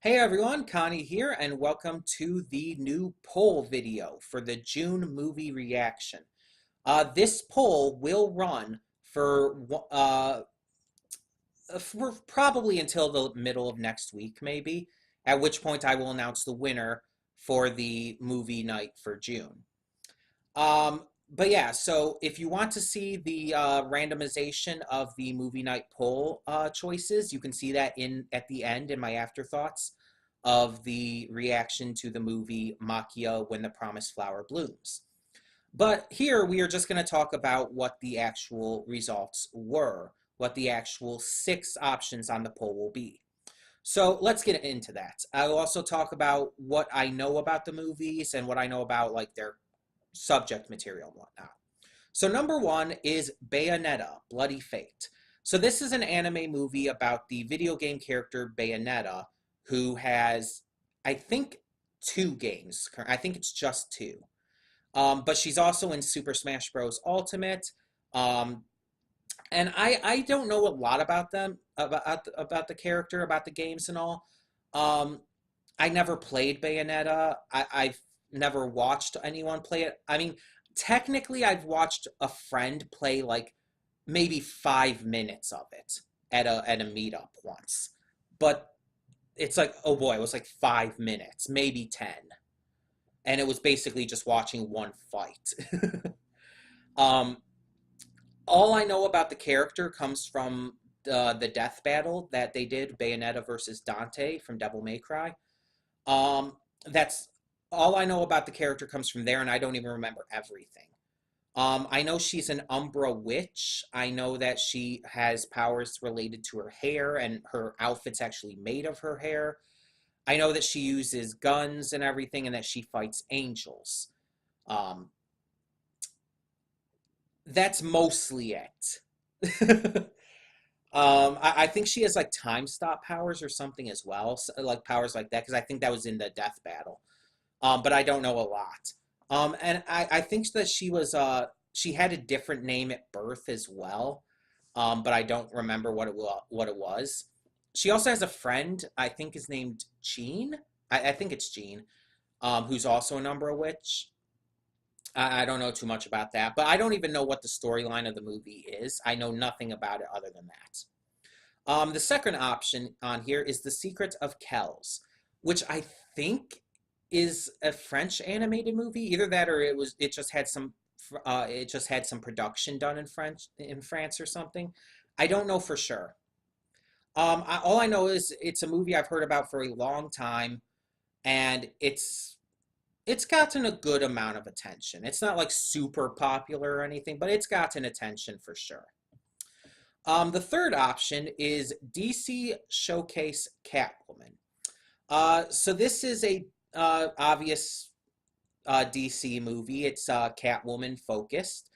Hey everyone, Connie here, and welcome to the new poll video for the June movie reaction. This poll will run for probably until the middle of next week, maybe, at which point I will announce the winner for the movie night for June. But yeah, so if you want to see the randomization of the movie night poll choices, you can see that in at the end in my afterthoughts of the reaction to the movie Makia When the Promised Flower Blooms. But here we are just going to talk about what the actual results were, what the actual six options on the poll will be. So let's get into that. I'll also talk about what I know about the movies and what I know about like their subject material and whatnot. So number one is Bayonetta, Bloody Fate. So this is an anime movie about the video game character Bayonetta, who has, I think, two games. I think it's just two. But she's also in Super Smash Bros. Ultimate. Um, and I don't know a lot about them, about the character, about the games and all. Um, I never played Bayonetta. I've never watched anyone play it. I mean, technically, I've watched a friend play like maybe 5 minutes of it at a meetup once, but it's like, oh boy, it was like 5 minutes, maybe 10, and it was basically just watching one fight. um, all I know about the character comes from the death battle that they did, Bayonetta versus Dante from Devil May Cry. That's all I know about the character comes from there, and I don't even remember everything. I know she's an Umbra witch. I know that she has powers related to her hair, and her outfit's actually made of her hair. I know that she uses guns and everything, and that she fights angels. Um, that's mostly it. I think she has like time stop powers or something as well, so, like powers like that, because I think that was in the death battle. But I don't know a lot. And I think that she had a different name at birth as well, but I don't remember what it was. She also has a friend, I think is named Jean. I think it's Jean, who's also a number witch. I don't know too much about that, but I don't even know what the storyline of the movie is. I know nothing about it other than that. The second option on here is The Secret of Kells, which I think is a French animated movie. Either that or it just had some production done in France or something. I don't know for sure. All I know is it's a movie I've heard about for a long time, and it's gotten a good amount of attention. It's not like super popular or anything, but it's gotten attention for sure. The third option is DC Showcase Catwoman. So this is a obvious DC movie. It's Catwoman focused.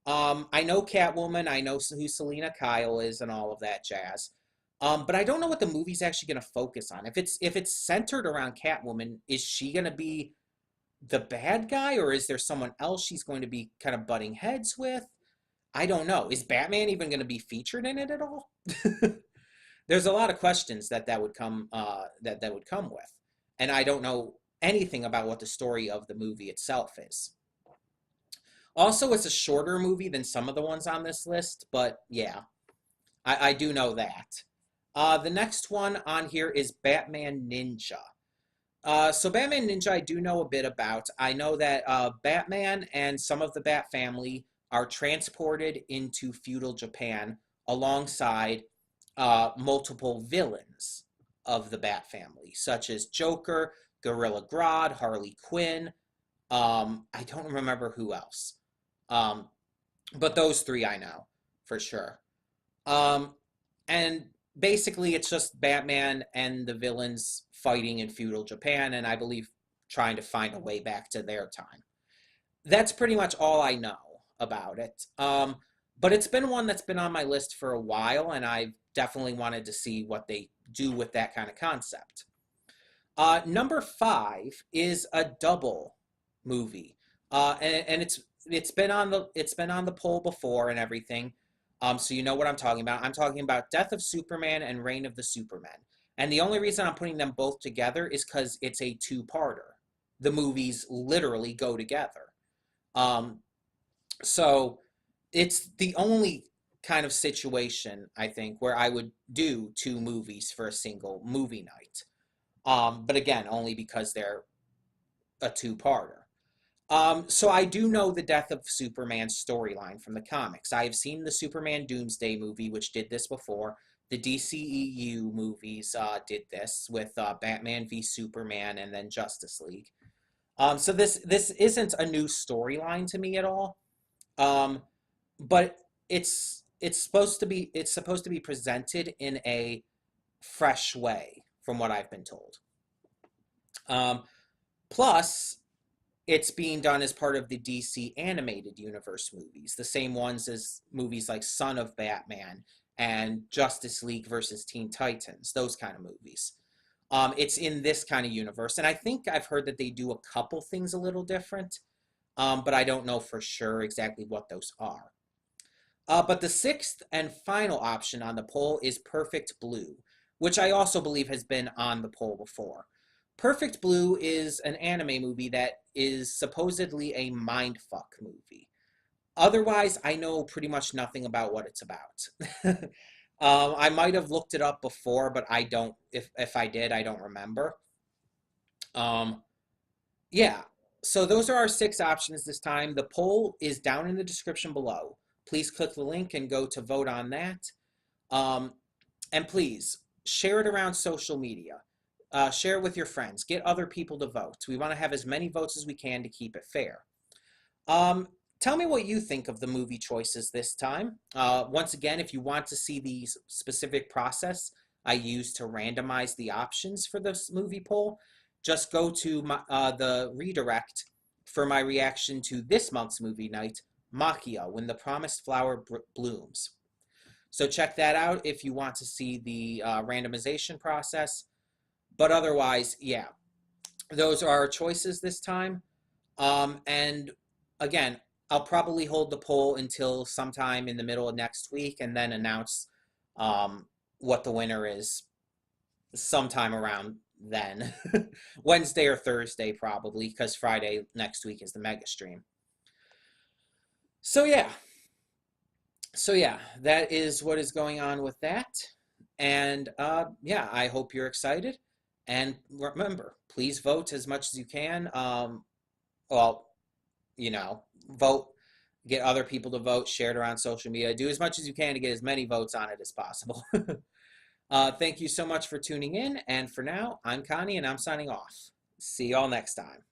I know Catwoman. I know who Selena Kyle is and all of that jazz. But I don't know what the movie's actually going to focus on. If it's centered around Catwoman, is she going to be the bad guy, or is there someone else she's going to be kind of butting heads with? I don't know. Is Batman even going to be featured in it at all? There's a lot of questions that would come that would come with, and I don't know anything about what the story of the movie itself is. Also, it's a shorter movie than some of the ones on this list, but yeah, I do know that. The next one on here is Batman Ninja. So Batman Ninja, I do know a bit about. I know that Batman and some of the Bat family are transported into feudal Japan alongside multiple villains of the Bat family, such as Joker, Gorilla Grodd, Harley Quinn. I don't remember who else. Um, but those three I know for sure. Um, and basically, it's just Batman and the villains fighting in feudal Japan, and I believe trying to find a way back to their time. That's pretty much all I know about it. But it's been one that's been on my list for a while, and I definitely wanted to see what they do with that kind of concept. Number five is a double movie, and it's been on the poll before and everything. So you know what I'm talking about. I'm talking about Death of Superman and Reign of the Supermen. And the only reason I'm putting them both together is because it's a two-parter. The movies literally go together. Um, so it's the only kind of situation, I think, where I would do two movies for a single movie night. But again, only because they're a two-parter. So I do know the death of Superman's storyline from the comics. I have seen the Superman Doomsday movie, which did this before. The DCEU movies did this with Batman v Superman and then Justice League. So this isn't a new storyline to me at all. Um, but it's supposed to be presented in a fresh way, from what I've been told. Um, Plus, it's being done as part of the DC animated universe movies, the same ones as movies like Son of Batman and Justice League versus Teen Titans, those kind of movies. It's in this kind of universe, and I think I've heard that they do a couple things a little different, but I don't know for sure exactly what those are. But the sixth and final option on the poll is Perfect Blue, which I also believe has been on the poll before. Perfect Blue is an anime movie that is supposedly a mindfuck movie. Otherwise, I know pretty much nothing about what it's about. I might have looked it up before, but I don't. If I did, I don't remember. Um, yeah. So those are our six options this time. The poll is down in the description below. Please click the link and go to vote on that. Um, and please share it around social media. Share it with your friends. Get other people to vote. We want to have as many votes as we can to keep it fair. Um, Tell me what you think of the movie choices this time. Once again, if you want to see the specific process I use to randomize the options for this movie poll, just go to the redirect for my reaction to this month's movie night, Machia, When the Promised Flower Blooms. So check that out if you want to see the randomization process. But otherwise, yeah, those are our choices this time. And again, I'll probably hold the poll until sometime in the middle of next week and then announce um, what the winner is sometime around then. Wednesday or Thursday, probably, because Friday next week is the mega stream. So, yeah. So, yeah, that is what is going on with that. And yeah, I hope you're excited. And remember, please vote as much as you can. Well, vote, get other people to vote, share it around social media, do as much as you can to get as many votes on it as possible. Thank you so much for tuning in. And for now, I'm Connie and I'm signing off. See y'all next time.